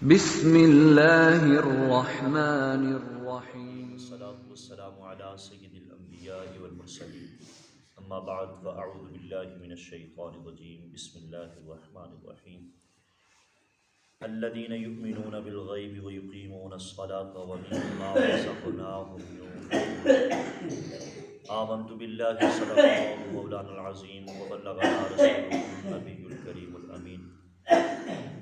بسم اللہ الرحمن الرحیم والصلاة والسلام على سید الانبیاء والمرسلین اما بعد فاعوذ باللہ من الشیطان الرجیم بسم اللہ الرحمن الرحیم الذین یؤمنون بالغیب ویقیمون الصلاة ومما رزقناہم ينفقون آمنت باللہ صدق اللہ مولانا العظیم وبلغنا رسولہ النبی الکریم الامین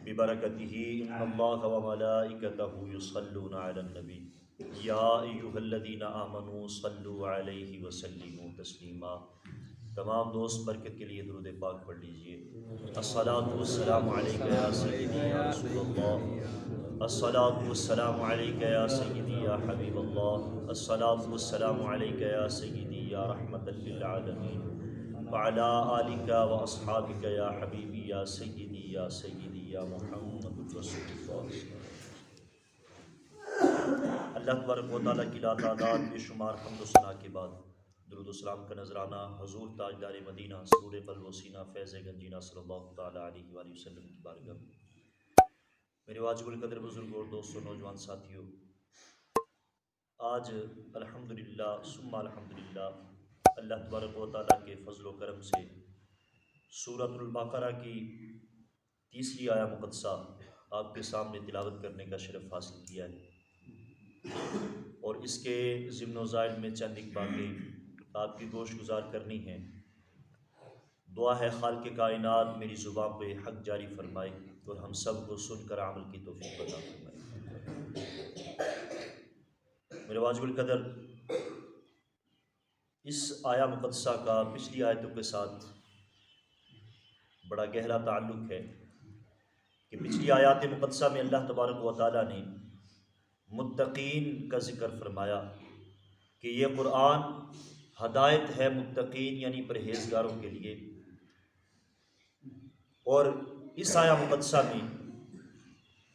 ببرکتہ ان اللہ وملائکتہ یصلون علی النبی یا ایہا الذین آمنوا صلوا علیہ وسلموا تسلیما۔ تمام دوست برکت کے لیے درود پاک پڑھ لیجئے۔ الصلاۃ والسلام علیک یا سیدی یا رسول اللہ، الصلاۃ والسلام علیک یا سیدی یا حبیب اللہ، الصلاۃ والسلام علیک یا سیدی یا رحمۃ للعالمین وعلی آلک واصحابک یا حبیبی یا سیدی یا محمد رسول اللہ۔ اللہ تبارک و تعالیٰ کی لا تعداد بے شمار حمد و ثنا کے بعد درود و سلام کا نذرانہ حضور تاجدار مدینہ سرور قلب و سینہ فیض گنجینہ صلی اللہ تعالیٰ علیہ وآلہ وسلم کی بارگاہ میں۔ میرے واجب القدر بزرگ اور دوستوں نوجوان ساتھیوں، آج الحمدللہ ثم الحمدللہ اللہ تبارک و تعالیٰ کے فضل و کرم سے سورۃ البقرہ کی تیسری آیہ مقدسہ آپ کے سامنے تلاوت کرنے کا شرف حاصل کیا ہے، اور اس کے ضمن و ضائل میں چند ایک باتیں آپ کی گوش گزار کرنی ہیں۔ دعا ہے خالق کائنات میری زبان پہ حق جاری فرمائے اور ہم سب کو سن کر عمل کی توفیق عطا فرمائے۔ میرے واجب القدر، اس آیہ مقدسہ کا پچھلی آیتوں کے ساتھ بڑا گہرا تعلق ہے کہ پچھلی آیات مقدسہ میں اللہ تبارک و تعالیٰ نے متقین کا ذکر فرمایا کہ یہ قرآن ہدایت ہے متقین یعنی پرہیزگاروں کے لیے، اور اس آیہ مقدسہ میں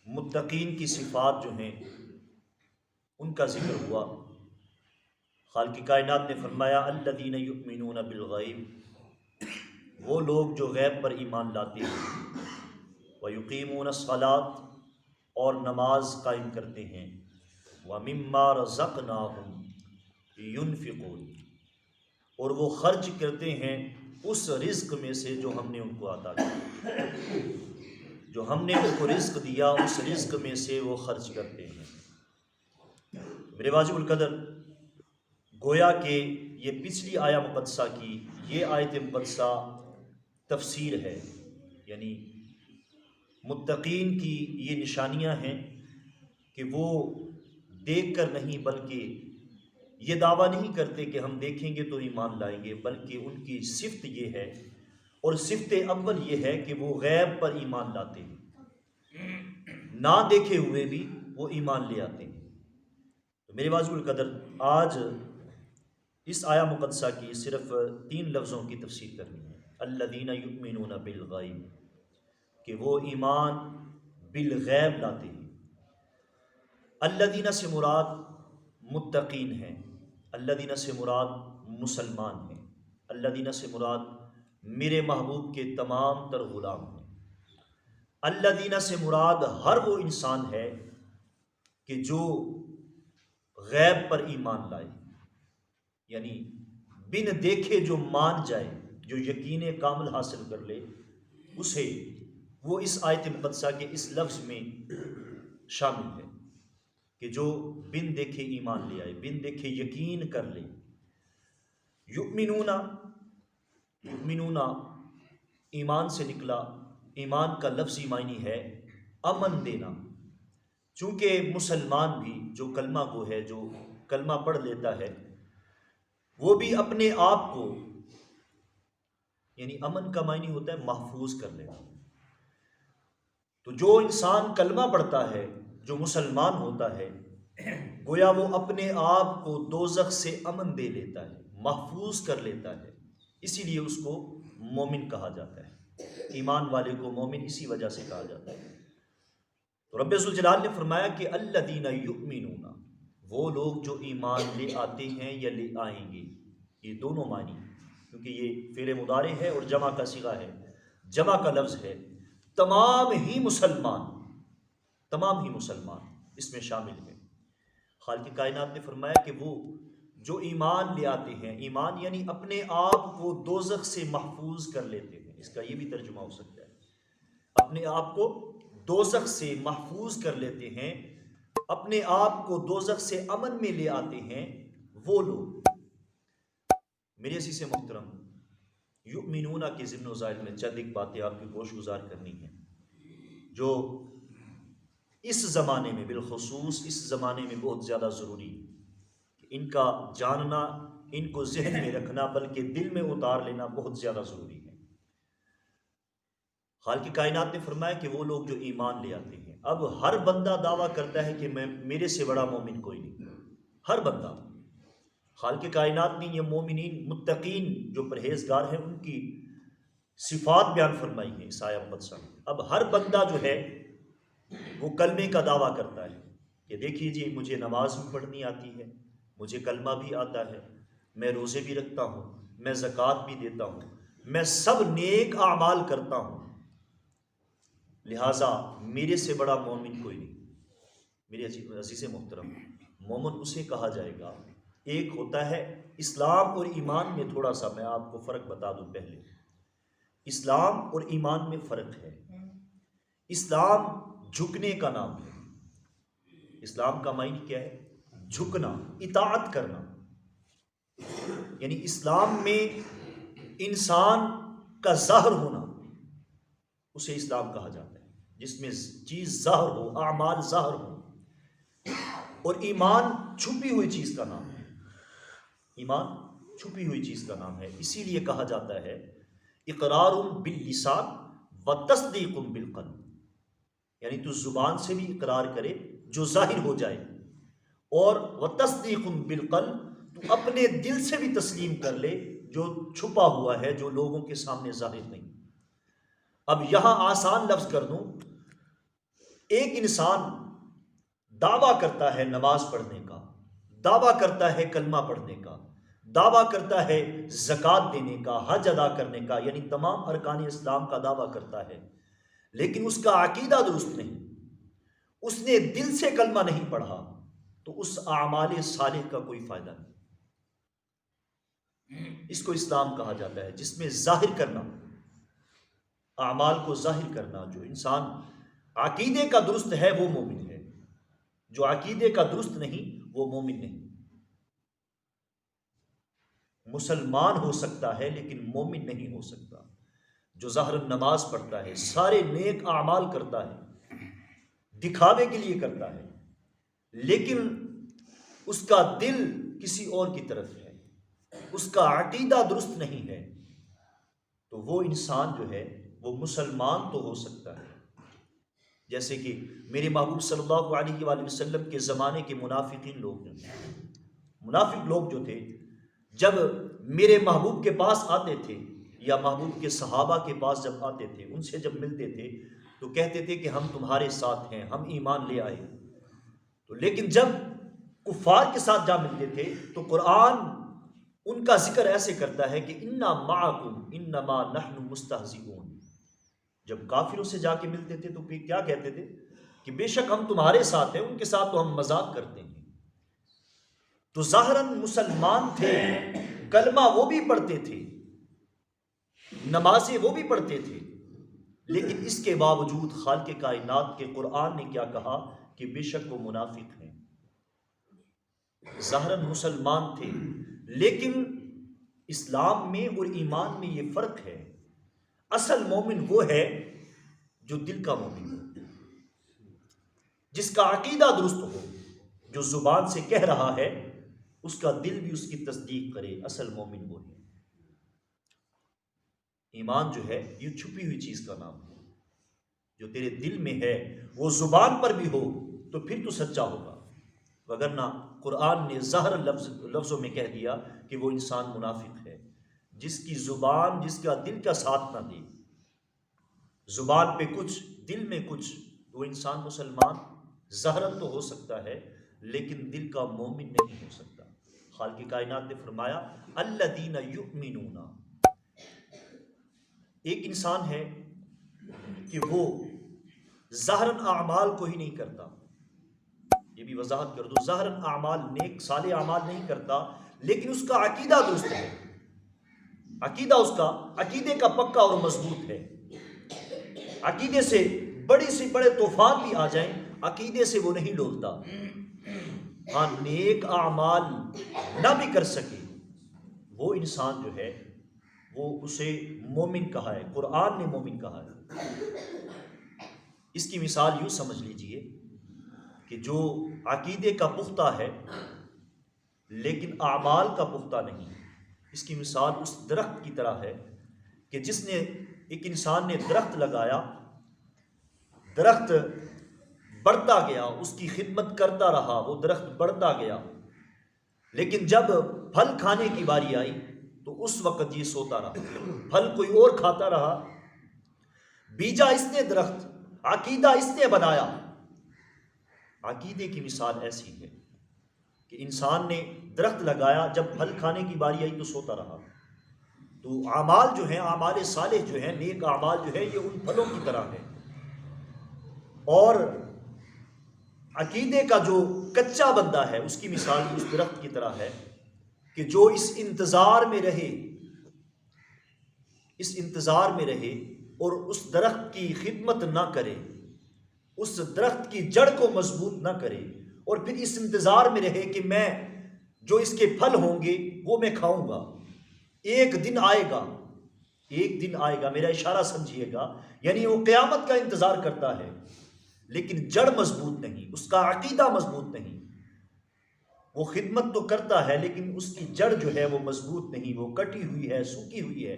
متقین کی صفات جو ہیں ان کا ذکر ہوا۔ خالق کائنات نے فرمایا الذین یؤمنون بالغیب، وہ لوگ جو غیب پر ایمان لاتے ہیں، ویقیمون الصلاۃ، اور نماز قائم کرتے ہیں، ومما رزقناہم ينفقون، اور وہ خرچ کرتے ہیں اس رزق میں سے جو ہم نے ان کو عطا کیا، جو ہم نے ان کو رزق دیا اس رزق میں سے وہ خرچ کرتے ہیں۔ میرے واجب القدر، گویا کہ یہ پچھلی آیہ مقدسہ کی یہ آیت مقدسہ تفسیر ہے، یعنی متقین کی یہ نشانیاں ہیں کہ وہ دیکھ کر نہیں بلکہ یہ دعویٰ نہیں کرتے کہ ہم دیکھیں گے تو ایمان لائیں گے، بلکہ ان کی صفت یہ ہے، اور صفت اول یہ ہے کہ وہ غیب پر ایمان لاتے ہیں، نہ دیکھے ہوئے بھی وہ ایمان لے آتے ہیں۔ تو میرے واجب القدر، آج اس آیہ مقدسہ کی صرف 3 لفظوں کی تفسیر کرنی ہے۔ الذین یؤمنون بالغیب، کہ وہ ایمان بالغیب لاتے ہیں۔ الذین سے مراد متقین ہیں، الذین سے مراد مسلمان ہیں، الذین سے مراد میرے محبوب کے تمام تر غلام ہیں، الذین سے مراد ہر وہ انسان ہے کہ جو غیب پر ایمان لائے، یعنی بن دیکھے جو مان جائے، جو یقین کامل حاصل کر لے، اسے وہ اس آیت مقدسہ کے اس لفظ میں شامل ہے کہ جو بن دیکھے ایمان لے آئے، بن دیکھے یقین کر لے۔ یؤمنون، یؤمنون ایمان سے نکلا، ایمان کا لفظی معنی ہے امن دینا، چونکہ مسلمان بھی جو کلمہ گو ہے، جو کلمہ پڑھ لیتا ہے، وہ بھی اپنے آپ کو، یعنی امن کا معنی ہوتا ہے محفوظ کر لینا۔ تو جو انسان کلمہ پڑھتا ہے، جو مسلمان ہوتا ہے، گویا وہ اپنے آپ کو دوزخ سے امن دے لیتا ہے، محفوظ کر لیتا ہے، اسی لیے اس کو مومن کہا جاتا ہے۔ ایمان والے کو مومن اسی وجہ سے کہا جاتا ہے۔ تو رب ذوالجلال نے فرمایا کہ الذین یؤمنون، وہ لوگ جو ایمان لے آتے ہیں یا لے آئیں گے، یہ دونوں معنی، کیونکہ یہ فعل مضارع ہے اور جمع کا صیغہ ہے، جمع کا لفظ ہے، تمام ہی مسلمان اس میں شامل ہیں۔ خالق کائنات نے فرمایا کہ وہ جو ایمان لے آتے ہیں، ایمان یعنی اپنے آپ کو دوزخ سے محفوظ کر لیتے ہیں، اس کا یہ بھی ترجمہ ہو سکتا ہے، اپنے آپ کو دوزخ سے محفوظ کر لیتے ہیں، اپنے آپ کو دوزخ سے امن میں لے آتے ہیں، وہ لوگ۔ میرے عزیز محترم، یؤمنون کے ضمن و ضائل میں چند ایک باتیں آپ کی گوش گزار کرنی ہیں، جو اس زمانے میں، بالخصوص اس زمانے میں بہت زیادہ ضروری ہے۔ ان کا جاننا، ان کو ذہن میں رکھنا، بلکہ دل میں اتار لینا بہت زیادہ ضروری ہے۔ خالق کائنات نے فرمایا کہ وہ لوگ جو ایمان لے آتے ہیں، اب ہر بندہ دعویٰ کرتا ہے کہ میرے سے بڑا مومن کوئی نہیں، ہر بندہ۔ خالق کائنات نے یہ مومنین، متقین جو پرہیزگار ہیں، ان کی صفات بیان فرمائی ہیں اس آیہ مقدسہ میں۔ اب ہر بندہ جو ہے وہ کلمے کا دعویٰ کرتا ہے کہ دیکھیے جی، مجھے نماز بھی پڑھنی آتی ہے، مجھے کلمہ بھی آتا ہے، میں روزے بھی رکھتا ہوں، میں زکوٰۃ بھی دیتا ہوں، میں سب نیک اعمال کرتا ہوں، لہٰذا میرے سے بڑا مومن کوئی نہیں۔ میرے عزیز محترم، مومن اسے کہا جائے گا، ایک ہوتا ہے اسلام اور ایمان میں، تھوڑا سا میں آپ کو فرق بتا دوں پہلے۔ اسلام اور ایمان میں فرق ہے۔ اسلام جھکنے کا نام ہے۔ اسلام کا معنی کیا ہے؟ جھکنا، اطاعت کرنا۔ یعنی اسلام میں انسان کا ظاہر ہونا، اسے اسلام کہا جاتا ہے، جس میں چیز ظاہر ہو، اعمال ظاہر ہو۔ اور ایمان چھپی ہوئی چیز کا نام ہے۔ ایمان چھپی ہوئی چیز کا نام ہے، اسی لیے کہا جاتا ہے اقرار باللسان و تصدیق بالقلب، یعنی تو زبان سے بھی اقرار کرے جو ظاہر ہو جائے، اور وتصدیق بالقلب، تو اپنے دل سے بھی تسلیم کر لے جو چھپا ہوا ہے، جو لوگوں کے سامنے ظاہر نہیں۔ اب یہاں آسان لفظ کر دوں، ایک انسان دعویٰ کرتا ہے نماز پڑھنے کا، دعویٰ کرتا ہے کلمہ پڑھنے کا، دعویٰ کرتا ہے زکوٰۃ دینے کا، حج ادا کرنے کا، یعنی تمام ارکان اسلام کا دعویٰ کرتا ہے، لیکن اس کا عقیدہ درست نہیں، اس نے دل سے کلمہ نہیں پڑھا، تو اس اعمال صالح کا کوئی فائدہ نہیں۔ اس کو اسلام کہا جاتا ہے، جس میں ظاہر کرنا، اعمال کو ظاہر کرنا۔ جو انسان عقیدے کا درست ہے وہ مومن ہے، جو عقیدے کا درست نہیں وہ مومن نہیں۔ مسلمان ہو سکتا ہے لیکن مومن نہیں ہو سکتا۔ جو ظاہر نماز پڑھتا ہے، سارے نیک اعمال کرتا ہے، دکھاوے کے لیے کرتا ہے، لیکن اس کا دل کسی اور کی طرف ہے، اس کا عقیدہ درست نہیں ہے، تو وہ انسان جو ہے وہ مسلمان تو ہو سکتا ہے۔ جیسے کہ میرے محبوب صلی اللہ علیہ وآلہ وسلم کے زمانے کے منافقین لوگ، منافق لوگ جو تھے، جب میرے محبوب کے پاس آتے تھے یا محبوب کے صحابہ کے پاس جب آتے تھے، ان سے جب ملتے تھے تو کہتے تھے کہ ہم تمہارے ساتھ ہیں، ہم ایمان لے آئے۔ تو لیکن جب کفار کے ساتھ جا ملتے تھے تو قرآن ان کا ذکر ایسے کرتا ہے کہ انا معکم انما نحن مستہزئون۔ جب کافروں سے جا کے ملتے تھے تو پھر کیا کہتے تھے کہ بے شک ہم تمہارے ساتھ ہیں، ان کے ساتھ تو ہم مذاق کرتے ہیں۔ تو ظاہراً مسلمان تھے، کلمہ وہ بھی پڑھتے تھے، نمازیں وہ بھی پڑھتے تھے، لیکن اس کے باوجود خالق کائنات کے قرآن نے کیا کہا کہ بے شک وہ منافق ہیں۔ ظاہراً مسلمان تھے، لیکن اسلام میں اور ایمان میں یہ فرق ہے۔ اصل مومن وہ ہے جو دل کا مومن ہو، جس کا عقیدہ درست ہو، جو زبان سے کہہ رہا ہے اس کا دل بھی اس کی تصدیق کرے، اصل مومن وہ ہے۔ ایمان جو ہے یہ چھپی ہوئی چیز کا نام ہے، جو تیرے دل میں ہے وہ زبان پر بھی ہو تو پھر تو سچا ہوگا، وگرنہ قرآن نے ظاہر لفظوں میں کہہ دیا کہ وہ انسان منافق ہے۔ جس کی زبان، جس کا دل کا ساتھ نہ دے، زبان پہ کچھ دل میں کچھ، وہ انسان مسلمان ظاہراً تو ہو سکتا ہے لیکن دل کا مومن نہیں ہو سکتا۔ خالق کائنات نے فرمایا الذین یؤمنون، ایک انسان ہے کہ وہ ظاہراً اعمال کو ہی نہیں کرتا، یہ بھی وضاحت کر دو، ظاہراً اعمال نیک صالح اعمال نہیں کرتا، لیکن اس کا عقیدہ درست ہے، عقیدہ اس کا عقیدے کا پکا اور مضبوط ہے، عقیدے سے بڑے سے بڑے طوفان بھی آ جائیں عقیدے سے وہ نہیں ڈولتا۔ ہاں نیک اعمال نہ بھی کر سکے وہ انسان جو ہے وہ اسے مومن کہا ہے، قرآن نے مومن کہا ہے۔ اس کی مثال یوں سمجھ لیجئے کہ جو عقیدے کا پختہ ہے لیکن اعمال کا پختہ نہیں، اس کی مثال اس درخت کی طرح ہے کہ جس نے ایک انسان نے درخت لگایا، درخت بڑھتا گیا، اس کی خدمت کرتا رہا، وہ درخت بڑھتا گیا، لیکن جب پھل کھانے کی باری آئی تو اس وقت یہ سوتا رہا، پھل کوئی اور کھاتا رہا۔ بیجا اس نے درخت، عقیدہ اس نے بنایا۔ عقیدے کی مثال ایسی ہے کہ انسان نے درخت لگایا، جب پھل کھانے کی باری آئی تو سوتا رہا۔ تو اعمال جو ہیں، اعمال صالح جو ہیں، نیک اعمال جو ہے، یہ ان پھلوں کی طرح ہے۔ اور عقیدے کا جو کچا بندہ ہے اس کی مثال اس درخت کی طرح ہے کہ جو اس انتظار میں رہے، اس انتظار میں رہے اور اس درخت کی خدمت نہ کرے، اس درخت کی جڑ کو مضبوط نہ کرے، اور پھر اس انتظار میں رہے کہ میں جو اس کے پھل ہوں گے وہ میں کھاؤں گا، ایک دن آئے گا، ایک دن آئے گا، میرا اشارہ سمجھیے گا، یعنی وہ قیامت کا انتظار کرتا ہے لیکن جڑ مضبوط نہیں، اس کا عقیدہ مضبوط نہیں، وہ خدمت تو کرتا ہے لیکن اس کی جڑ جو ہے وہ مضبوط نہیں، وہ کٹی ہوئی ہے، سوکھی ہوئی ہے،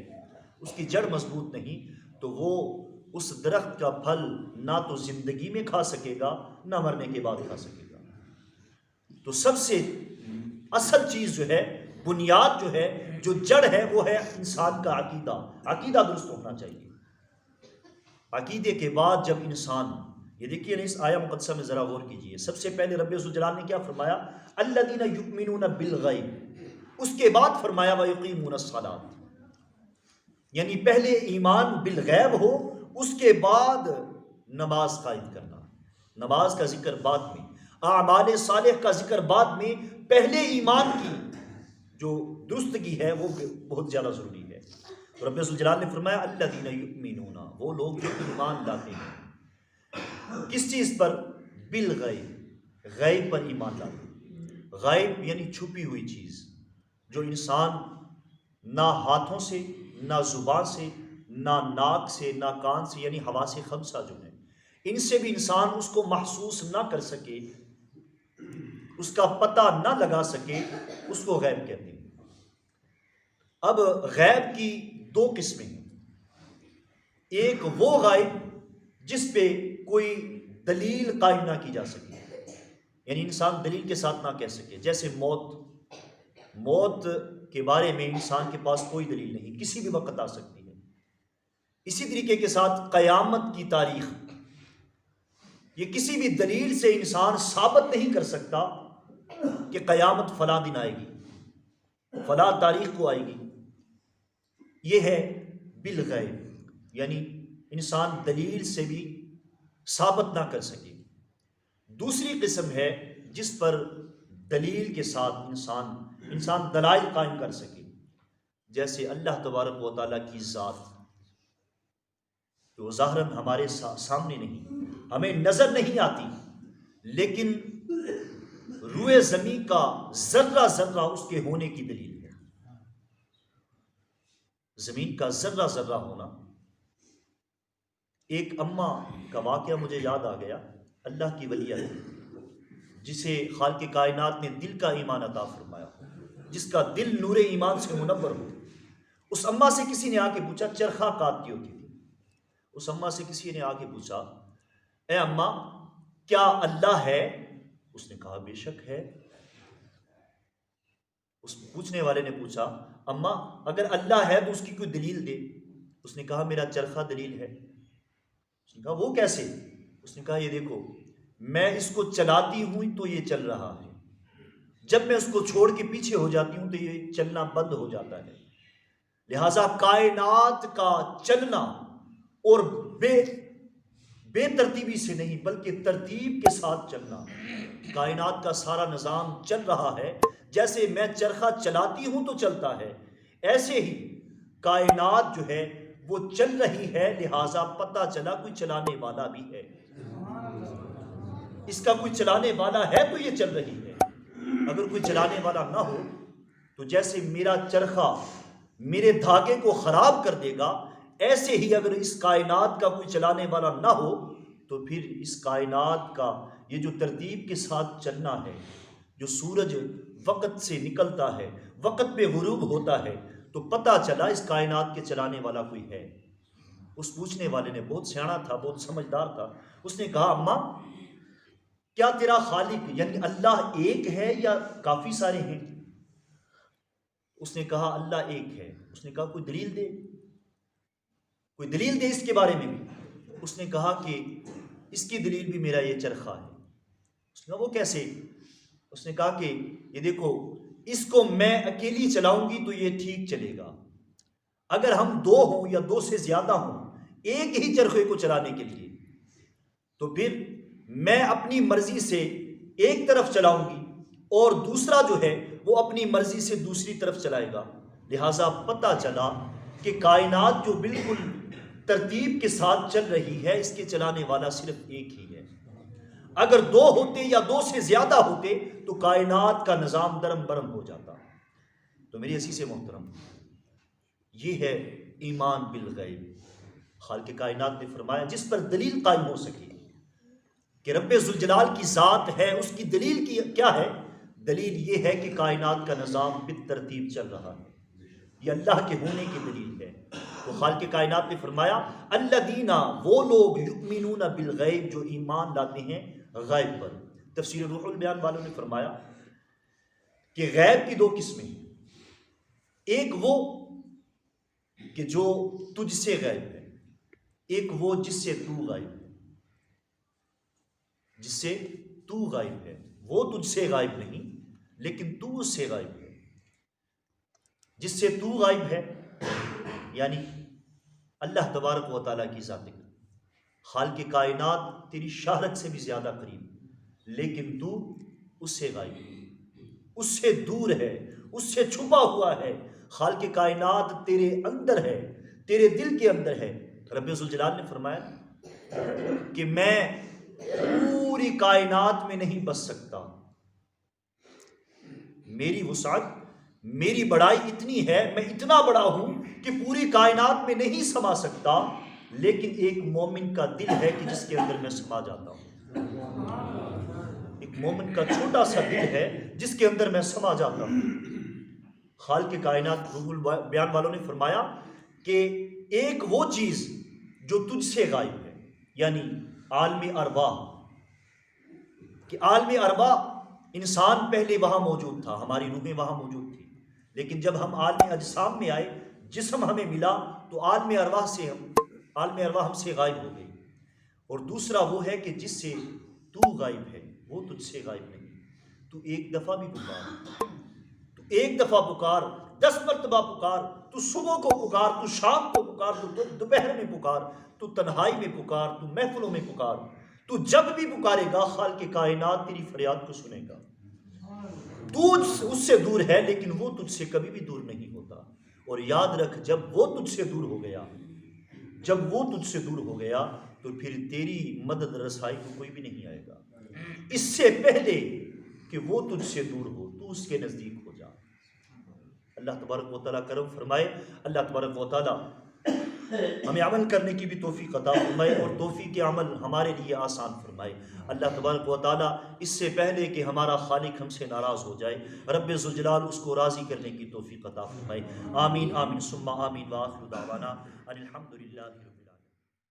اس کی جڑ مضبوط نہیں، تو وہ اس درخت کا پھل نہ تو زندگی میں کھا سکے گا نہ مرنے کے بعد کھا سکے گا۔ تو سب سے اصل چیز جو ہے، بنیاد جو ہے، جو جڑ ہے، وہ ہے انسان کا عقیدہ، عقیدہ درست ہونا چاہیے۔ عقیدے کے بعد جب انسان، یہ دیکھیے نا، اس آیہ مقدسہ میں ذرا غور کیجئے، سب سے پہلے رب ذوالجلال نے کیا فرمایا؟ الذین یؤمنون بالغیب، اس کے بعد فرمایا ویقیمون الصلاۃ، یعنی پہلے ایمان بالغیب ہو، اس کے بعد نماز قائم کرنا، نماز کا ذکر بعد میں، اعمال صالح کا ذکر بعد میں، پہلے ایمان کی جو درستگی ہے وہ بہت زیادہ ضروری ہے۔ رب ذوالجلال نے فرمایا الذین یؤمنون، وہ لوگ جو ایمان لاتے ہیں، کس چیز پر؟ بالغیب، غیب پر ایمان لاتے ہیں۔ غیب یعنی چھپی ہوئی چیز، جو انسان نہ ہاتھوں سے، نہ زبان سے، نہ ناک سے، نہ کان سے، یعنی حواس خمسہ جو ہیں، ان سے بھی انسان اس کو محسوس نہ کر سکے، اس کا پتہ نہ لگا سکے، اس کو غیب کہتے ہیں۔ اب غیب کی دو قسمیں ہیں، ایک وہ غیب جس پہ کوئی دلیل قائم نہ کی جا سکے، یعنی انسان دلیل کے ساتھ نہ کہہ سکے، جیسے موت کے بارے میں انسان کے پاس کوئی دلیل نہیں، کسی بھی وقت آ سکتی ہے۔ اسی طریقے کے ساتھ قیامت کی تاریخ، یہ کسی بھی دلیل سے انسان ثابت نہیں کر سکتا کہ قیامت فلاں دن آئے گی، فلاں تاریخ کو آئے گی، یہ ہے بالغیب، یعنی انسان دلیل سے بھی ثابت نہ کر سکے۔ دوسری قسم ہے جس پر دلیل کے ساتھ انسان دلائل قائم کر سکے، جیسے اللہ تبارک و تعالیٰ کی ذات، جو ظاہراً ہمارے سامنے نہیں، ہمیں نظر نہیں آتی، لیکن روئے زمین کا ذرہ ذرہ اس کے ہونے کی دلیل ہے۔ زمین کا ذرہ ذرہ ہونا۔ ایک اماں کا واقعہ مجھے یاد آ گیا، اللہ کی ولیہ ہے، جسے خالق کائنات نے دل کا ایمان عطا فرمایا، جس کا دل نور ایمان سے منور ہو۔ اس اماں سے کسی نے آ کے پوچھا، چرخہ کاٹتی ہوتی تھی، اس اماں سے کسی نے آ کے پوچھا، اے اماں کیا اللہ ہے؟ اس نے کہا بے شک ہے۔ اس پوچھنے والے نے پوچھا، اماں اگر اللہ ہے تو اس کی کوئی دلیل دے۔ اس نے کہا میرا چرخہ دلیل ہے۔ اس نے کہا وہ کیسے؟ اس نے کہا یہ دیکھو، میں اس کو چلاتی ہوں تو یہ چل رہا ہے، جب میں اس کو چھوڑ کے پیچھے ہو جاتی ہوں تو یہ چلنا بند ہو جاتا ہے۔ لہٰذا کائنات کا چلنا اور بے ترتیبی سے نہیں بلکہ ترتیب کے ساتھ چلنا. کائنات کا سارا نظام چل رہا ہے، جیسے میں چرخہ چلاتی ہوں تو چلتا ہے، ایسے ہی کائنات جو ہے وہ چل رہی ہے، لہٰذا پتہ چلا کوئی چلانے والا بھی ہے. اس کا کوئی چلانے والا ہے تو یہ چل رہی ہے. اگر کوئی چلانے والا نہ ہو تو جیسے میرا چرخہ میرے دھاگے کو خراب کر دے گا، ایسے ہی اگر اس کائنات کا کوئی چلانے والا نہ ہو تو پھر اس کائنات کا یہ جو ترتیب کے ساتھ چلنا ہے، جو سورج وقت سے نکلتا ہے، وقت پہ غروب ہوتا ہے، تو پتہ چلا اس کائنات کے چلانے والا کوئی ہے. اس پوچھنے والے نے، بہت سیاںا تھا، بہت سمجھدار تھا، اس نے کہا اماں کیا تیرا خالق یعنی اللہ ایک ہے یا کافی سارے ہیں؟ اس نے کہا اللہ ایک ہے. اس نے کہا کوئی دلیل دے، کوئی دلیل دے اس کے بارے میں بھی. اس نے کہا کہ اس کی دلیل بھی میرا یہ چرخہ ہے. اس نے کہا وہ کیسے؟ اس نے کہا کہ یہ دیکھو، اس کو میں اکیلی چلاؤں گی تو یہ ٹھیک چلے گا، اگر ہم دو ہوں یا دو سے زیادہ ہوں ایک ہی چرخے کو چلانے کے لیے تو پھر میں اپنی مرضی سے ایک طرف چلاؤں گی اور دوسرا جو ہے وہ اپنی مرضی سے دوسری طرف چلائے گا. لہٰذا پتہ چلا کہ کائنات جو بالکل ترتیب کے ساتھ چل رہی ہے، اس کے چلانے والا صرف ایک ہی ہے. اگر دو ہوتے یا دو سے زیادہ ہوتے تو کائنات کا نظام درم برم ہو جاتا. تو میری عزیز محترم، یہ ہے ایمان بالغیب. خالق کائنات نے فرمایا جس پر دلیل قائم ہو سکے کہ رب ذوالجلال کی ذات ہے، اس کی دلیل کی کیا ہے؟ دلیل یہ ہے کہ کائنات کا نظام بالترتیب چل رہا ہے، یہ اللہ کے ہونے کی دلیل ہے. تو خالق کائنات نے فرمایا الذین، وہ لوگ یؤمنون بالغیب، جو ایمان لاتے ہیں غیب پر. تفسیر روح البیان والوں نے فرمایا کہ غیب کی دو قسمیں ہیں. ایک وہ کہ جو تجھ سے غائب ہے، ایک وہ جس سے تو غائب ہے. جس سے تو غائب ہے، وہ تجھ سے غائب نہیں لیکن تو اس سے غائب ہے. جس سے تو غائب ہے یعنی اللہ تبارک و تعالیٰ کی ذات. خالق کائنات تیری شہرت سے بھی زیادہ قریب، لیکن تو اس سے غائب ہے، اس سے دور ہے، اس سے چھپا ہوا ہے. خالق کائنات تیرے اندر ہے، تیرے دل کے اندر ہے. رب ذوالجلال نے فرمایا کہ میں پوری کائنات میں نہیں بس سکتا، میری وسعت، میری بڑائی اتنی ہے، میں اتنا بڑا ہوں کہ پوری کائنات میں نہیں سما سکتا، لیکن ایک مومن کا دل ہے کہ جس کے اندر میں سما جاتا ہوں. ایک مومن کا چھوٹا سا دل ہے جس کے اندر میں سما جاتا ہوں. خالق کائنات روح البیان والوں نے فرمایا کہ ایک وہ چیز جو تجھ سے غائب ہے، یعنی عالم ارواح. کہ عالم ارواح انسان پہلے وہاں موجود تھا، ہماری روحیں وہاں موجود تھی، لیکن جب ہم عالم اجسام میں آئے، جسم ہمیں ملا، تو عالم ارواح ہم سے غائب ہو گئی. اور دوسرا وہ ہے کہ جس سے تو غائب ہے، وہ تجھ سے غائب نہیں. تو ایک دفعہ بھی پکار، تو ایک دفعہ پکار، 10 مرتبہ پکار، تو صبح کو پکار، تو شام کو پکار، تو دوپہر میں پکار، تو تنہائی میں پکار، تو محفلوں میں پکار. تو جب بھی پکارے گا خالق کائنات تیری فریاد کو سنے گا. تو اس سے دور ہے لیکن وہ تجھ سے کبھی بھی دور نہیں ہوتا. اور یاد رکھ، جب وہ تجھ سے دور ہو گیا تو پھر تیری مدد رسائی کو کوئی بھی نہیں آئے گا. اس سے پہلے کہ وہ تجھ سے دور ہو تو اس کے نزدیک ہو جا. اللہ تبارک و تعالیٰ کرم فرمائے. اللہ تبارک و تعالیٰ ہمیں عمل کرنے کی بھی توفیق عطا فرمائے اور توفیق عمل ہمارے لیے آسان فرمائے. اللہ تبارک و تعالیٰ اس سے پہلے کہ ہمارا خالق ہم سے ناراض ہو جائے، رب ذوالجلال اس کو راضی کرنے کی توفیق عطا فرمائے. آمین آمین ثم آمین. وآخر دعوانا ان الحمد للہ.